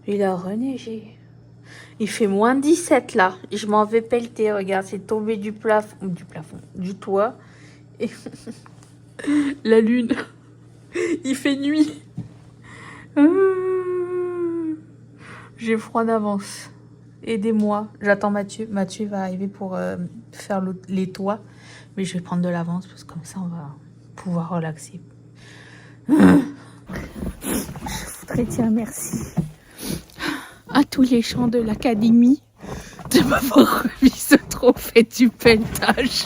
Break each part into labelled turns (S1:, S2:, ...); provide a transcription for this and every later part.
S1: Il a reneigé. Il fait moins 17 là. Je m'en vais pelleter. Regarde, c'est tombé du plafond, du toit. Et la lune. Il fait nuit. J'ai froid d'avance. Aidez-moi. J'attends Mathieu. Mathieu va arriver pour faire les toits. Mais je vais prendre de l'avance parce que comme ça, on va pouvoir relaxer. Je voudrais dire merci à tous les gens de l'académie de m'avoir remis ce trophée du pelletage.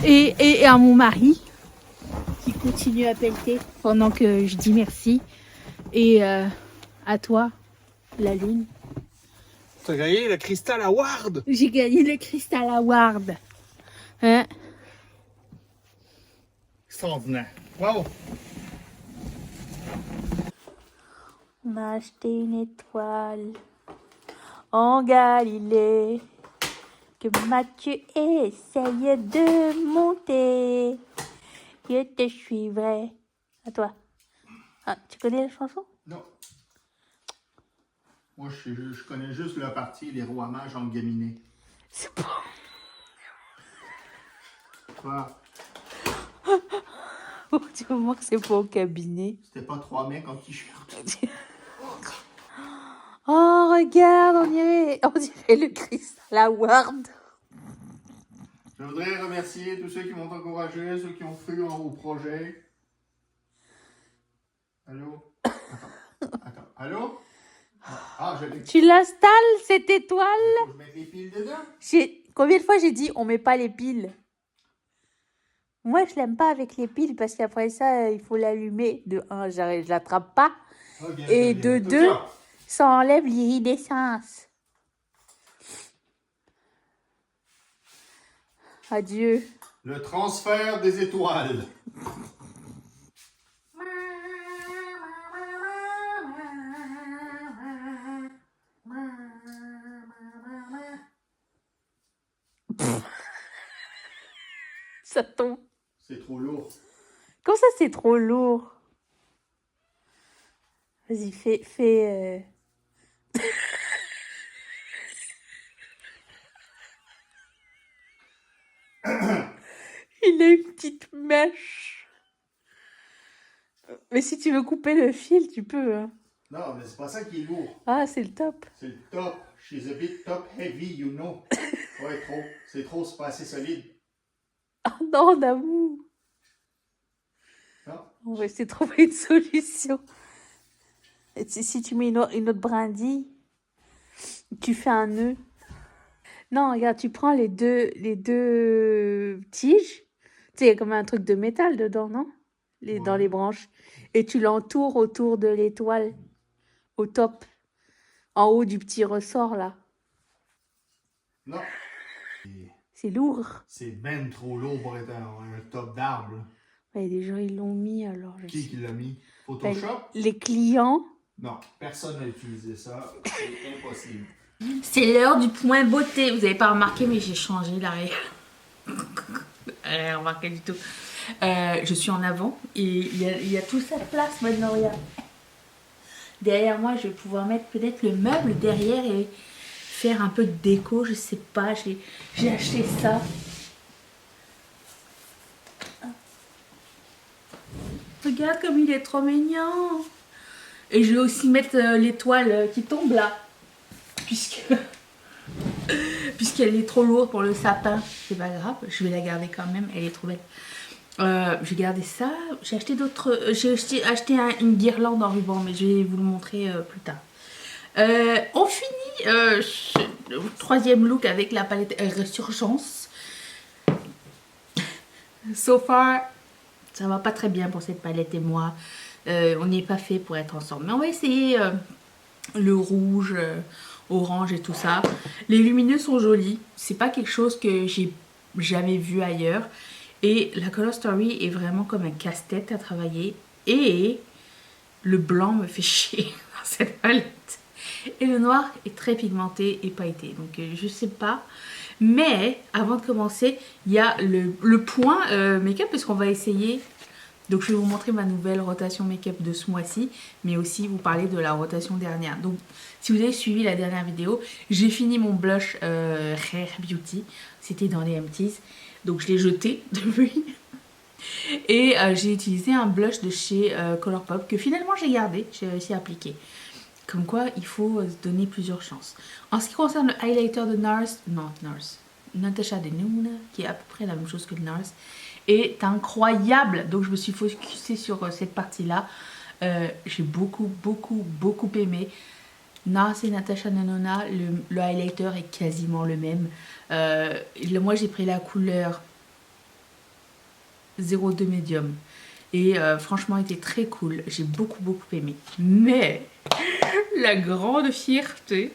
S1: Et à mon mari qui continue à pelleter pendant que je dis merci. Et à toi, la lune.
S2: Tu as gagné le Crystal Award.
S1: J'ai gagné le Crystal Award. Hein?
S2: Extraordinaire. Bravo.
S1: On a acheté une étoile en Galilée que Mathieu essaye de monter. Je te suivrai. À toi. Ah, tu connais la chanson?
S2: Non. Moi, je connais juste la partie Les Rois Mages en Gaminé.
S1: C'est pas...
S2: Quoi?
S1: Du moment que c'est pas au cabinet.
S2: C'était pas 3 mecs en t-shirt.
S1: Oh, regarde, on dirait le Crystal Award.
S2: Je voudrais remercier tous ceux qui m'ont encouragé, ceux qui ont cru au projet. Allô? Attends. Allô? Ah, je l'ai.
S1: Tu l'installes, cette étoile?
S2: Faut que je mette les piles dedans?
S1: Combien de fois j'ai dit on met pas les piles? Moi, je l'aime pas avec les piles parce qu'après ça, il faut l'allumer. De 1, je l'attrape pas.
S2: Okay,
S1: Et de 2, ça enlève l'iridescence. Adieu.
S2: Le transfert des étoiles.
S1: Ça tombe.
S2: C'est trop lourd.
S1: Comment ça, c'est trop lourd? Vas-y, fais... Il a une petite mèche. Mais si tu veux couper le fil, tu peux. Hein.
S2: Non, mais c'est pas ça qui est lourd.
S1: Ah, c'est le top.
S2: C'est le top. She's a bit top heavy, you know. Ouais, trop. C'est trop, c'est pas assez solide.
S1: Ah non, d'amour.
S2: Non.
S1: On va essayer de trouver une solution. Et si tu mets une autre brindille, tu fais un nœud. Non, regarde, tu prends les deux tiges. Tu sais, il y a comme un truc de métal dedans, non?
S2: Ouais.
S1: Dans les branches. Et tu l'entoures autour de l'étoile. Au top. En haut du petit ressort, là.
S2: Non.
S1: C'est lourd.
S2: C'est ben trop lourd pour être un top d'arbre.
S1: Ouais, les gens, ils l'ont mis, alors.
S2: Qui l'a mis? Photoshop?
S1: Les clients.
S2: Non, personne n'a utilisé ça. C'est impossible.
S1: C'est l'heure du point beauté. Vous n'avez pas remarqué, mais j'ai changé l'arrière. Elle n'a remarqué du tout. Je suis en avant et il y a toute cette place maintenant, regarde. Derrière moi, je vais pouvoir mettre peut-être le meuble derrière et faire un peu de déco, je sais pas. J'ai acheté ça. Regarde comme il est trop mignon. Et je vais aussi mettre l'étoile qui tombe là. Puisqu'elle est trop lourde pour le sapin. C'est pas grave, je vais la garder quand même, elle est trop belle. J'ai gardé ça. J'ai acheté d'autres. J'ai acheté une guirlande en ruban, mais je vais vous le montrer plus tard. On finit le troisième look avec la palette Resurgence. So far, ça va pas très bien pour cette palette et moi. On n'est pas fait pour être ensemble. Mais on va essayer le rouge, orange et tout ça. Les lumineux sont jolis. C'est pas quelque chose que j'ai jamais vu ailleurs. Et la Color Story est vraiment comme un casse-tête à travailler. Et le blanc me fait chier dans cette palette. Et le noir est très pigmenté et pailleté. Donc je sais pas. Mais avant de commencer, il y a le point make-up parce qu'on va essayer Donc je vais vous montrer ma nouvelle rotation make-up de ce mois-ci, mais aussi vous parler de la rotation dernière. Donc si vous avez suivi la dernière vidéo, j'ai fini mon blush Rare Beauty, c'était dans les empties, donc je l'ai jeté depuis. Et j'ai utilisé un blush de chez Colourpop que finalement j'ai gardé, j'ai réussi à appliquer. Comme quoi, il faut se donner plusieurs chances. En ce qui concerne le highlighter de Natasha Denona, qui est à peu près la même chose que le NARS, est incroyable. Donc je me suis focusée sur cette partie-là. J'ai beaucoup aimé. NARS et Natasha Denona, le highlighter est quasiment le même. Moi j'ai pris la couleur 02 Medium. Et franchement, il était très cool. J'ai beaucoup aimé. Mais la grande fierté,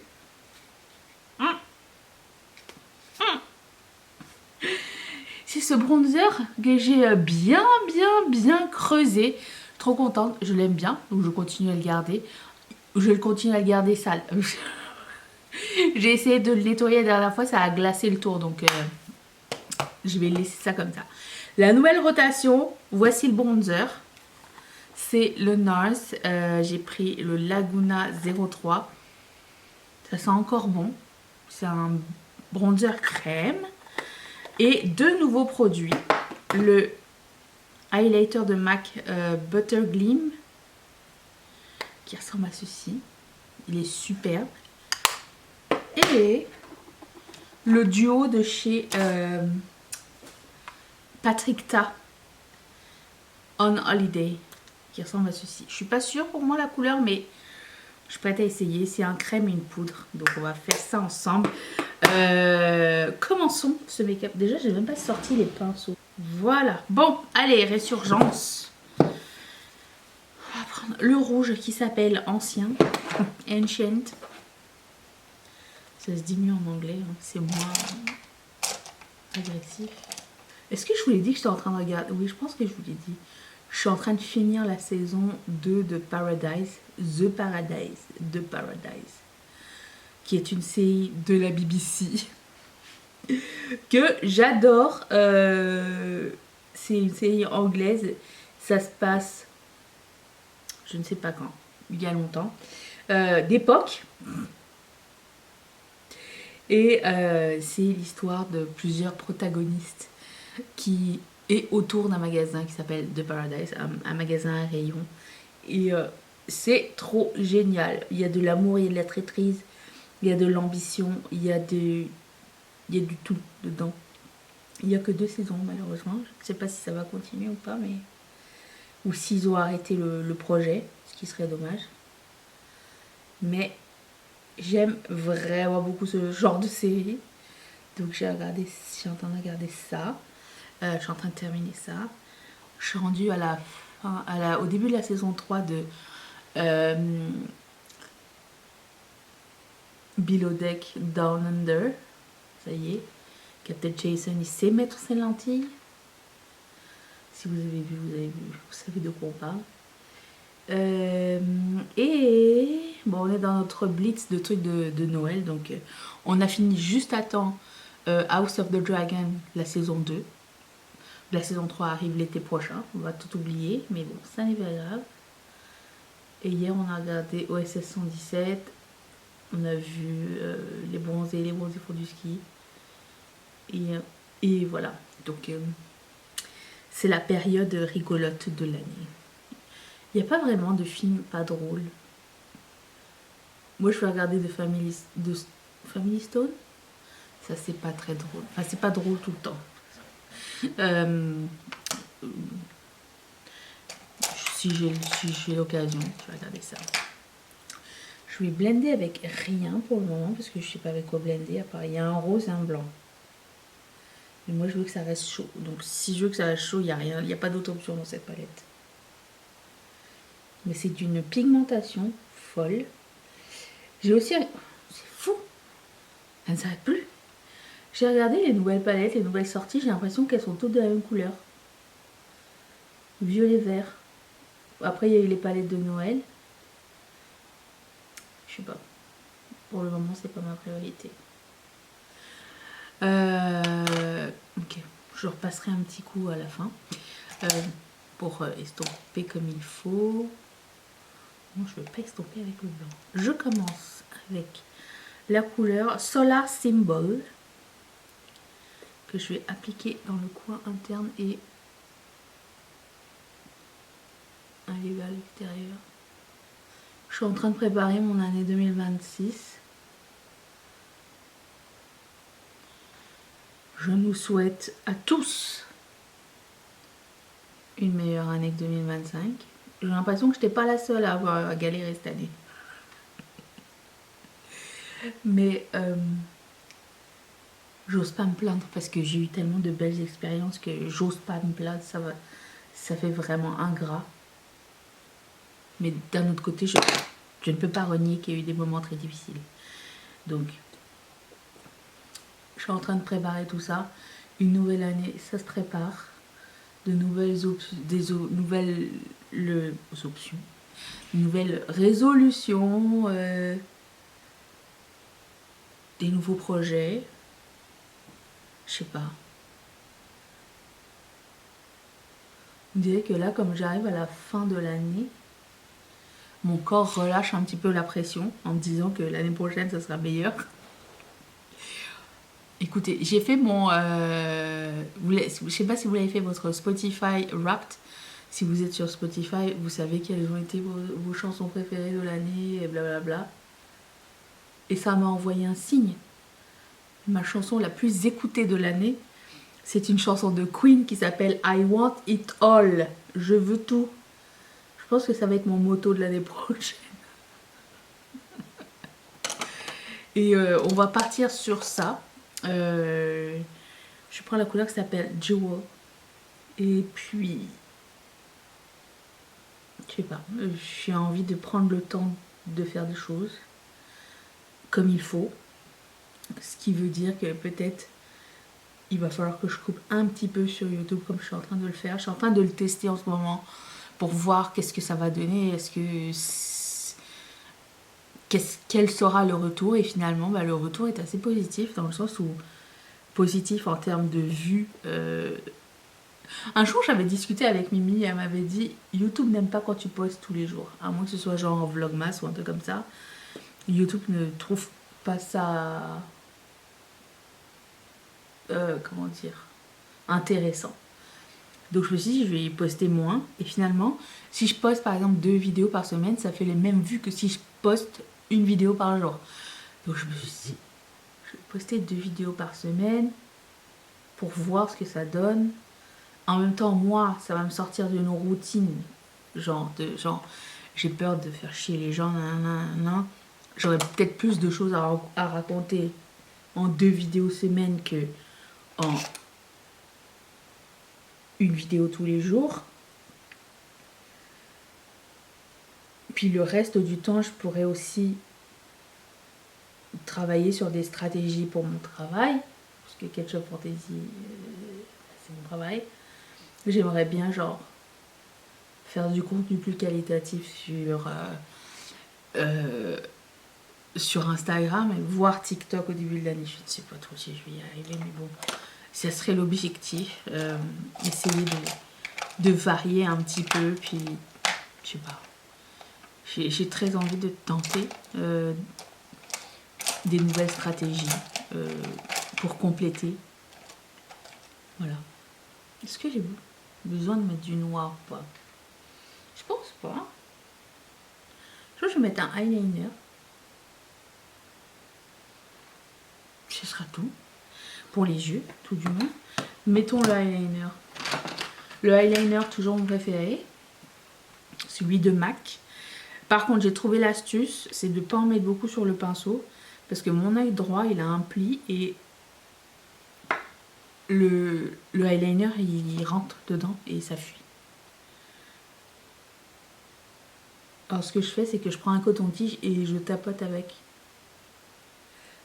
S1: c'est ce bronzer que j'ai bien creusé. Trop contente, je l'aime bien, donc je continue à le garder. Je continue à le garder sale. J'ai essayé de le nettoyer la dernière fois, ça a glacé le tour, donc je vais laisser ça comme ça. La nouvelle rotation, voici le bronzer. C'est le NARS, j'ai pris le Laguna 03. Ça sent encore bon. C'est un bronzer crème. Et deux nouveaux produits. Le highlighter de MAC Butter Gleam, qui ressemble à ceci. Il est superbe. Et le duo de chez Patrick Ta, On Holiday, qui ressemble à ceci. Je suis pas sûre pour moi la couleur, mais je suis prête à essayer. C'est un crème et une poudre. Donc on va faire ça ensemble. Commençons ce make-up. Déjà, j'ai même pas sorti les pinceaux. Voilà. Bon, allez, résurgence. On va prendre le rouge qui s'appelle Ancien. Ancient. Ça se dit mieux en anglais. Hein. C'est moins agressif. Est-ce que je vous l'ai dit que j'étais en train de regarder? Oui, je pense que je vous l'ai dit. Je suis en train de finir la saison 2 de Paradise. The Paradise. The Paradise. Qui est une série de la BBC. Que j'adore. C'est une série anglaise. Ça se passe, je ne sais pas quand, il y a longtemps, d'époque. Et c'est l'histoire de plusieurs protagonistes qui est autour d'un magasin qui s'appelle The Paradise, un magasin à rayons. Et c'est trop génial. Il y a de l'amour, il y a de la traîtrise, il y a de l'ambition, il y a du tout dedans. Il n'y a que 2 saisons malheureusement. Je ne sais pas si ça va continuer ou pas, mais ou s'ils ont arrêté le projet, ce qui serait dommage. Mais j'aime vraiment beaucoup ce genre de série. Donc j'ai en train de regarder ça. Je suis en train de terminer ça. Je suis rendue à la fin, au début de la saison 3 de Below Deck Down Under. Ça y est. Captain Jason, il sait mettre ses lentilles. Si vous avez vu, vous avez vu. Vous savez de quoi on parle. Et bon, on est dans notre blitz de trucs de Noël. Donc, on a fini juste à temps House of the Dragon, la saison 2. La saison 3 arrive l'été prochain. On va tout oublier. Mais bon, ça n'est pas grave. Et hier, on a regardé OSS 117. On a vu les bronzés font du ski. Et voilà. Donc, c'est la période rigolote de l'année. Il n'y a pas vraiment de film pas drôle. Moi, je vais regarder de Family Stone. Ça, c'est pas très drôle. Enfin, c'est pas drôle tout le temps. Si j'ai l'occasion, je vais regarder ça. Je vais blender avec rien pour le moment parce que je sais pas avec quoi blender. À part, il y a un rose et un blanc. Mais moi, je veux que ça reste chaud. Donc, si je veux que ça reste chaud, il n'y a rien. Il n'y a pas d'autre option dans cette palette. Mais c'est d'une pigmentation folle. J'ai aussi... C'est fou. Elle ne s'arrête plus. J'ai regardé les nouvelles palettes, les nouvelles sorties. J'ai l'impression qu'elles sont toutes de la même couleur. Violet vert. Après, il y a eu les palettes de Noël. Je sais pas. Pour le moment, c'est pas ma priorité. Ok. Je repasserai un petit coup à la fin. pour estomper comme il faut. Non, je ne vais pas estomper avec le blanc. Je commence avec la couleur Solar Symbol que je vais appliquer dans le coin interne et aller vers l'extérieur. Je suis en train de préparer mon année 2026. Je nous souhaite à tous une meilleure année que 2025. J'ai l'impression que je n'étais pas la seule à avoir galéré cette année. Mais j'ose pas me plaindre parce que j'ai eu tellement de belles expériences que j'ose pas me plaindre. Ça fait vraiment ingrat. Mais d'un autre côté, je ne peux pas renier qu'il y a eu des moments très difficiles. Donc, je suis en train de préparer tout ça. Une nouvelle année, ça se prépare. De nouvelles options, nouvelles résolutions, des nouveaux projets. Je sais pas. On dirait que là, comme j'arrive à la fin de l'année, mon corps relâche un petit peu la pression en me disant que l'année prochaine, ça sera meilleur. Écoutez, j'ai fait mon... je sais pas si vous avez fait votre Spotify Wrapped. Si vous êtes sur Spotify, vous savez quelles ont été vos chansons préférées de l'année, et blablabla. Et ça m'a envoyé un signe. Ma chanson la plus écoutée de l'année, c'est une chanson de Queen qui s'appelle I Want It All. Je veux tout. Je pense que ça va être mon motto de l'année prochaine. Et on va partir sur ça. Je prends la couleur qui s'appelle Jewel. Et puis, je sais pas, j'ai envie de prendre le temps de faire des choses comme il faut. Ce qui veut dire que peut-être il va falloir que je coupe un petit peu sur YouTube comme je suis en train de le faire. Je suis en train de le tester en ce moment pour voir qu'est-ce que ça va donner. Quel sera le retour. Et finalement, le retour est assez positif dans le sens où positif en termes de vues. Un jour, j'avais discuté avec Mimi et elle m'avait dit YouTube n'aime pas quand tu postes tous les jours. À moins que ce soit genre en vlogmas ou un truc comme ça. YouTube ne trouve pas ça... comment dire, intéressant. Donc je me suis dit, je vais poster moins. Et finalement, si je poste par exemple 2 vidéos par semaine, ça fait les mêmes vues que si je poste une vidéo par jour. Donc je me suis dit, je vais poster 2 vidéos par semaine pour voir ce que ça donne. En même temps, moi, ça va me sortir d'une routine. Genre, j'ai peur de faire chier les gens. J'aurais peut-être plus de choses à raconter en 2 vidéos semaine que en une vidéo tous les jours. Puis le reste du temps, je pourrais aussi travailler sur des stratégies pour mon travail. Parce que Ketchup Fantasy, c'est mon travail. J'aimerais bien genre faire du contenu plus qualitatif sur Instagram et voir TikTok au début de l'année. Je ne sais pas trop si je vais y arriver, mais bon, ça serait l'objectif. Essayer de varier un petit peu, puis je sais pas. J'ai très envie de tenter des nouvelles stratégies pour compléter. Voilà. Est-ce que j'ai besoin de mettre du noir ou pas? Je pense pas. Je crois que je vais mettre un eyeliner. Ce sera tout. Pour les yeux, tout du moins. Mettons le eyeliner. Le eyeliner, toujours mon préféré. Celui de MAC. Par contre, j'ai trouvé l'astuce, c'est de ne pas en mettre beaucoup sur le pinceau. Parce que mon œil droit, il a un pli et le eyeliner, il rentre dedans et ça fuit. Alors, ce que je fais, c'est que je prends un coton-tige et je tapote avec.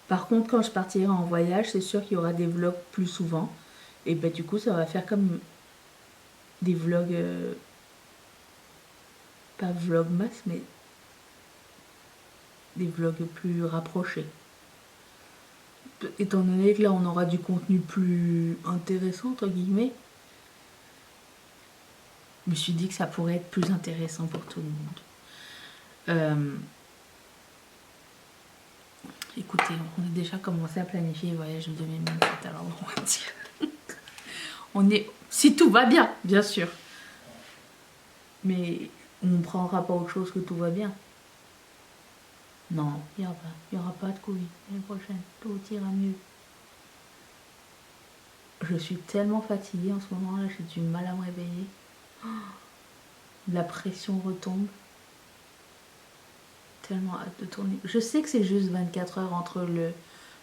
S1: Par contre, quand je partirai en voyage, c'est sûr qu'il y aura des vlogs plus souvent. Et ben, du coup, ça va faire comme des vlogs... pas vlogmas, mais des vlogs plus rapprochés. Étant donné que là, on aura du contenu plus intéressant, entre guillemets. Je me suis dit que ça pourrait être plus intéressant pour tout le monde. Écoutez, on a déjà commencé à planifier le voyage de 2027, alors on va dire. On est, si tout va bien, bien sûr. Mais on ne prendra pas autre chose que tout va bien. Non, il n'y aura pas de Covid l'année prochaine. Tout ira mieux. Je suis tellement fatiguée en ce moment, là, j'ai du mal à me réveiller. La pression retombe. Tellement hâte de tourner. Je sais que c'est juste 24 heures entre le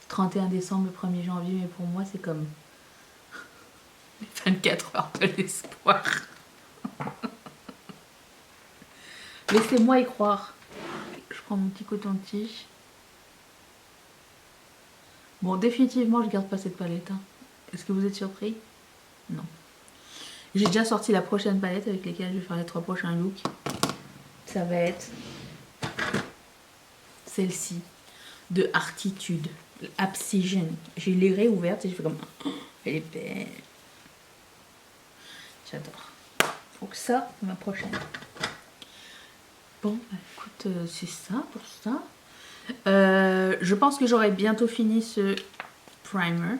S1: 31 décembre et le 1er janvier, mais pour moi, c'est comme 24 heures de l'espoir. Laissez-moi y croire. Je prends mon petit coton-tige. Bon, définitivement, je garde pas cette palette. Hein. Est-ce que vous êtes surpris? Non. J'ai déjà sorti la prochaine palette avec lesquelles je vais faire les 3 prochains looks. Ça va être celle-ci, de Artitude, Abscission. J'ai les réouvertes et je fais comme... Elle est belle. J'adore. Donc ça, c'est ma prochaine. Bon, bah, écoute, c'est ça pour ça. Je pense que j'aurai bientôt fini ce primer.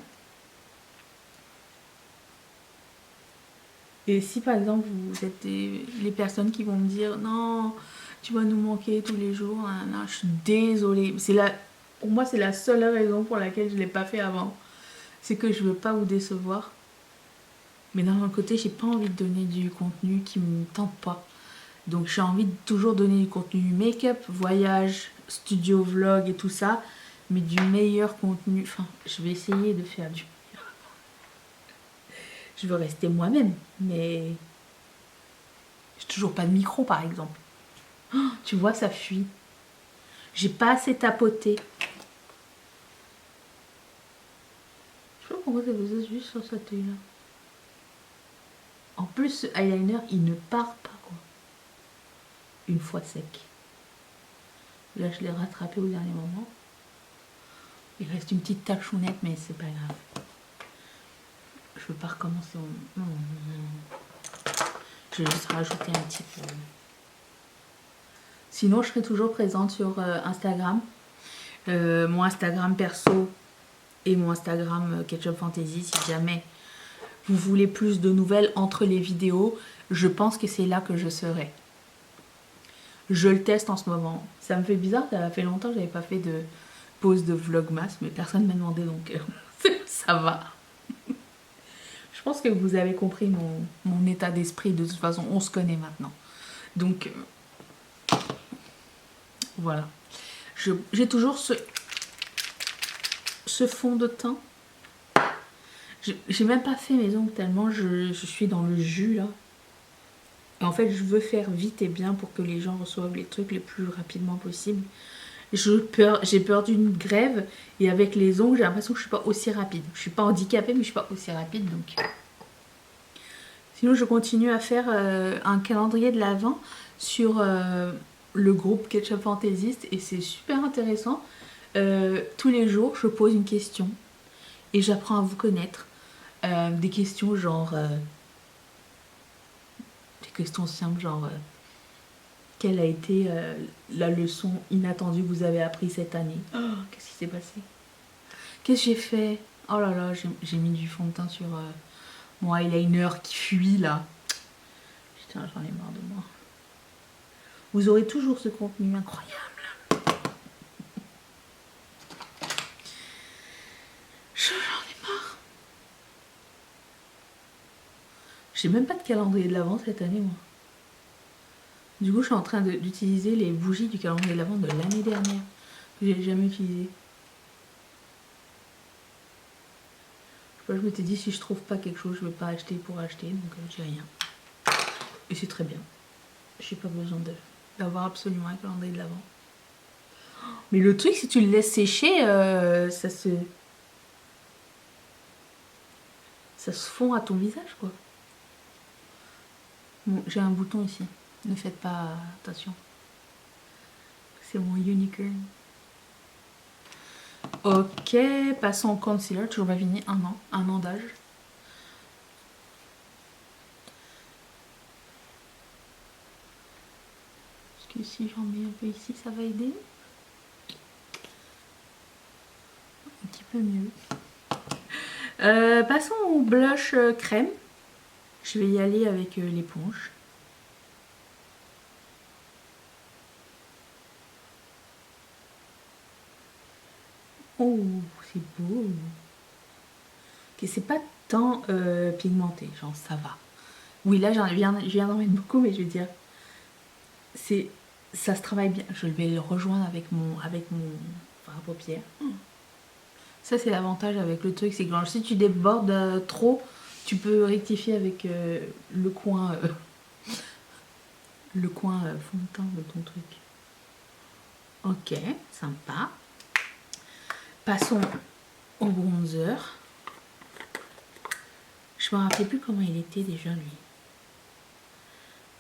S1: Et si par exemple vous êtes les personnes qui vont me dire non, tu vas nous manquer tous les jours, non, je suis désolée. Pour moi, c'est la seule raison pour laquelle je ne l'ai pas fait avant. C'est que je ne veux pas vous décevoir. Mais d'un autre côté, j'ai pas envie de donner du contenu qui me tente pas. Donc j'ai envie de toujours donner du contenu make-up, voyage, studio vlog et tout ça. Mais du meilleur contenu. Enfin, je vais essayer de faire du... Je veux rester moi-même, mais j'ai toujours pas de micro par exemple. Oh, tu vois, ça fuit. J'ai pas assez tapoté. Je sais pas pourquoi ça faisait juste sur cette œil-là. En plus, ce eyeliner, il ne part pas quoi. Une fois sec. Là, je l'ai rattrapé au dernier moment. Il reste une petite tachounette, mais c'est pas grave. Je veux pas recommencer. Non. Je vais juste rajouter un petit peu. Sinon, je serai toujours présente sur Instagram. Mon Instagram perso et mon Instagram Ketchup Fantasy. Si jamais vous voulez plus de nouvelles entre les vidéos, je pense que c'est là que je serai. Je le teste en ce moment. Ça me fait bizarre, ça fait longtemps que j'avais pas fait de pause de vlogmas, mais personne m'a demandé, donc ça va. Je pense que vous avez compris mon état d'esprit. De toute façon, on se connaît maintenant. Donc, voilà. J'ai toujours ce fond de teint. J'ai même pas fait mes ongles tellement je suis dans le jus, là. Et en fait, je veux faire vite et bien pour que les gens reçoivent les trucs les plus rapidement possible. J'ai peur d'une grève. Et avec les ongles, j'ai l'impression que je suis pas aussi rapide. Je suis pas handicapée, mais je suis pas aussi rapide, donc... Sinon, je continue à faire un calendrier de l'Avent sur le groupe Ketchup Fantaisiste et c'est super intéressant. Tous les jours, je pose une question et j'apprends à vous connaître. Des questions genre... des questions simples genre... quelle a été la leçon inattendue que vous avez appris cette année? Oh, qu'est-ce qui s'est passé? Qu'est-ce que j'ai fait? Oh là là, j'ai mis du fond de teint sur... mon eyeliner qui fuit là. Putain, j'en ai marre de moi. Vous aurez toujours ce contenu incroyable. J'en ai marre. J'ai même pas de calendrier de l'Avent cette année, moi. Du coup, je suis en train d'utiliser les bougies du calendrier de l'Avent de l'année dernière. Que j'ai jamais utilisé. Je m'étais dit, si je trouve pas quelque chose, je vais pas acheter pour acheter. Donc, j'ai rien. Et c'est très bien. J'ai pas besoin d'avoir absolument un calendrier de l'Avent. Mais le truc, si tu le laisses sécher, ça se fond à ton visage, quoi. Bon, j'ai un bouton ici. Ne faites pas attention. C'est mon unicorn. Ok, passons au concealer. Toujours pas fini. Un an d'âge. que si j'en mets un peu ici, ça va aider. Un petit peu mieux. Passons au blush crème. Je vais y aller avec l'éponge. Oh, c'est beau. Ok, c'est pas tant pigmenté, genre ça va. Oui, là, je viens d'en mettre beaucoup, mais je veux dire, ça se travaille bien. Je vais le rejoindre avec mon fard à paupières. Ça, c'est l'avantage avec le truc, c'est que si tu débordes trop, tu peux rectifier avec le coin fond de teint de ton truc. Ok, sympa. Passons au bronzer. Je me rappelais plus comment il était déjà, lui.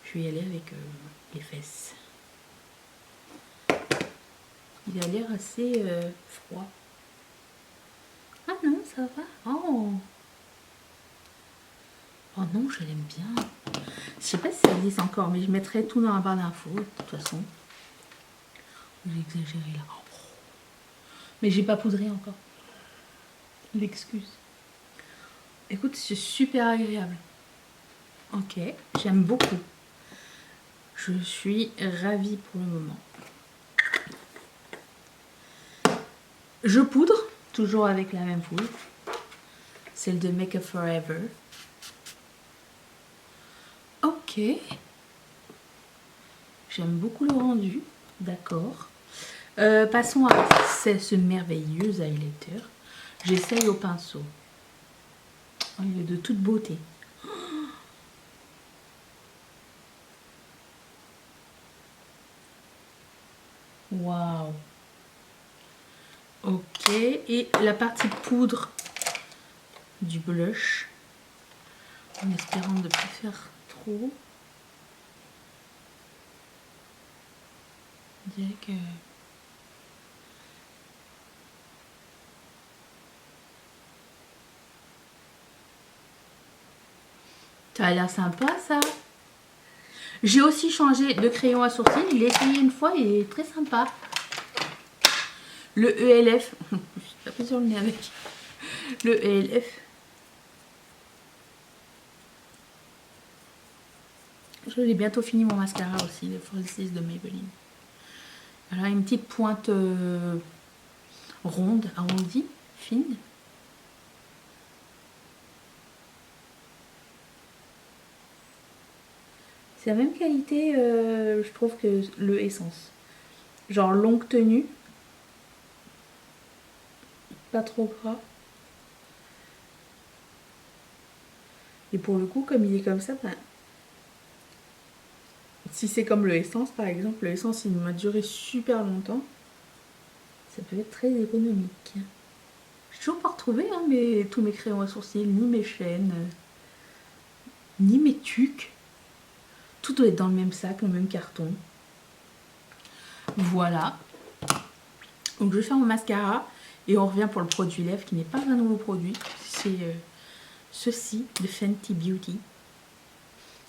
S1: Je vais y aller avec les fesses. Il a l'air assez froid. Ah non, ça va. Oh. Oh non, je l'aime bien. Je sais pas si ça existe encore, mais je mettrai tout dans la barre d'infos, de toute façon. J'ai exagéré là. Oh. Mais j'ai pas poudré encore. L'excuse. Écoute, c'est super agréable. Ok, j'aime beaucoup. Je suis ravie pour le moment. Je poudre, toujours avec la même poudre. Celle de Make Up Forever. Ok. J'aime beaucoup le rendu. D'accord. Passons à ce merveilleux highlighter. J'essaye au pinceau. Oh, il est de toute beauté. Waouh. Ok. Et la partie poudre du blush. En espérant de ne pas faire trop. On dirait que... Ça a l'air sympa, ça. J'ai aussi changé de crayon à sourcils. Je l'ai essayé une fois et il est très sympa. Le ELF. Je suis tapée sur le nez avec. Le ELF. Je l'ai bientôt fini mon mascara aussi, le Falsies de Maybelline. Voilà, une petite pointe ronde, arrondie, fine. C'est la même qualité, je trouve, que le Essence. Genre longue tenue. Pas trop gras. Et pour le coup, comme il est comme ça, ben, si c'est comme le Essence, par exemple, le Essence, il m'a duré super longtemps. Ça peut être très économique. J'ai toujours pas retrouvé hein, tous mes crayons à sourcils, ni mes chaînes, ni mes tuques. Tout doit être dans le même sac, le même carton. Voilà. Donc je vais faire mon mascara et on revient pour le produit lèvres qui n'est pas un nouveau produit. C'est ceci de Fenty Beauty.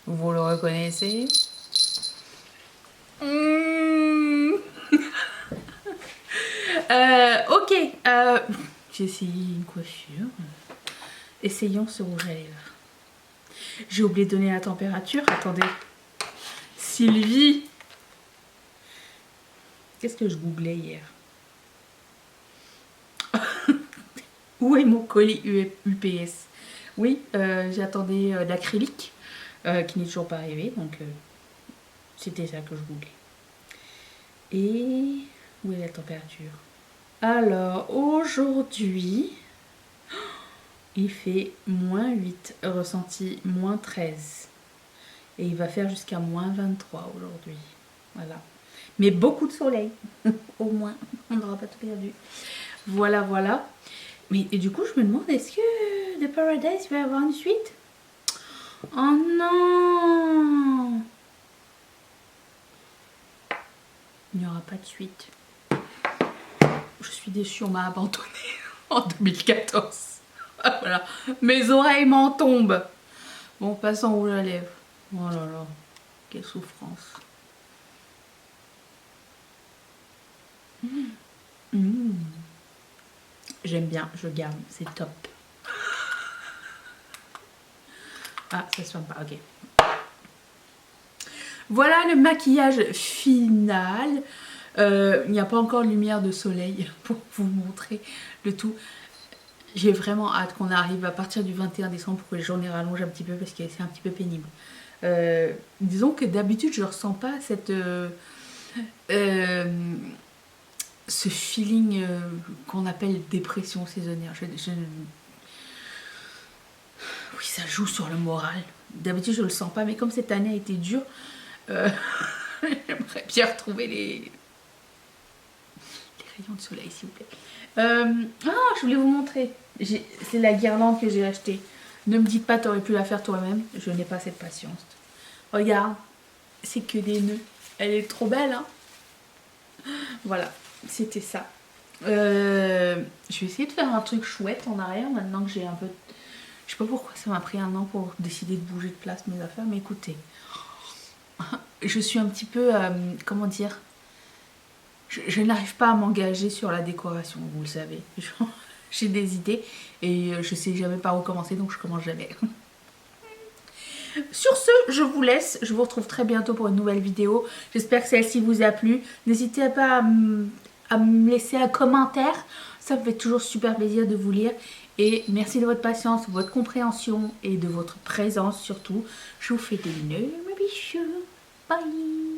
S1: Vous le reconnaissez? Ok. J'ai essayé une coiffure. Essayons ce rouge à lèvres. J'ai oublié de donner la température. Attendez. Sylvie. Qu'est-ce que je googlais hier? Où est mon colis UPS? Oui, j'attendais l'acrylique qui n'est toujours pas arrivé. Donc, c'était ça que je googlais. Et où est la température? Alors, aujourd'hui, il fait -8, ressenti -13. Et il va faire jusqu'à -23 aujourd'hui. Voilà. Mais beaucoup de soleil, au moins. On n'aura pas tout perdu. Voilà, voilà. Mais et du coup, je me demande, est-ce que The Paradise va avoir une suite? Oh non! Il n'y aura pas de suite. Je suis déçue, on m'a abandonnée en 2014. Voilà, mes oreilles m'en tombent. Bon, passons au rouge à lèvres. Oh là là, quelle souffrance. Mmh. J'aime bien, je garde, c'est top. Ah, ça se ferme pas, ok. Voilà le maquillage final. Il n'y a pas encore de lumière de soleil pour vous montrer le tout. J'ai vraiment hâte qu'on arrive à partir du 21 décembre pour que les journées rallongent un petit peu parce que c'est un petit peu pénible. Disons que d'habitude je ne ressens pas ce feeling qu'on appelle dépression saisonnière. Oui, ça joue sur le moral. D'habitude je ne le sens pas, mais comme cette année a été dure, j'aimerais bien retrouver les rayons de soleil, s'il vous plaît. Je voulais vous montrer. C'est la guirlande que j'ai achetée. Ne me dites pas, t'aurais pu la faire toi-même. Je n'ai pas cette patience. Regarde, c'est que des nœuds. Elle est trop belle, hein. Voilà, c'était ça. Je vais essayer de faire un truc chouette en arrière maintenant que j'ai un peu... Je sais pas pourquoi ça m'a pris un an pour décider de bouger de place mes affaires, mais écoutez. Je suis un petit peu... comment dire, je n'arrive pas à m'engager sur la décoration, vous le savez. J'ai des idées et je sais jamais par où commencer, donc je commence jamais. Sur ce, je vous laisse. Je vous retrouve très bientôt pour une nouvelle vidéo. J'espère que celle-ci vous a plu. N'hésitez pas à me laisser un commentaire. Ça me fait toujours super plaisir de vous lire. Et merci de votre patience, de votre compréhension et de votre présence surtout. Je vous fais des énormes bisous. Bye.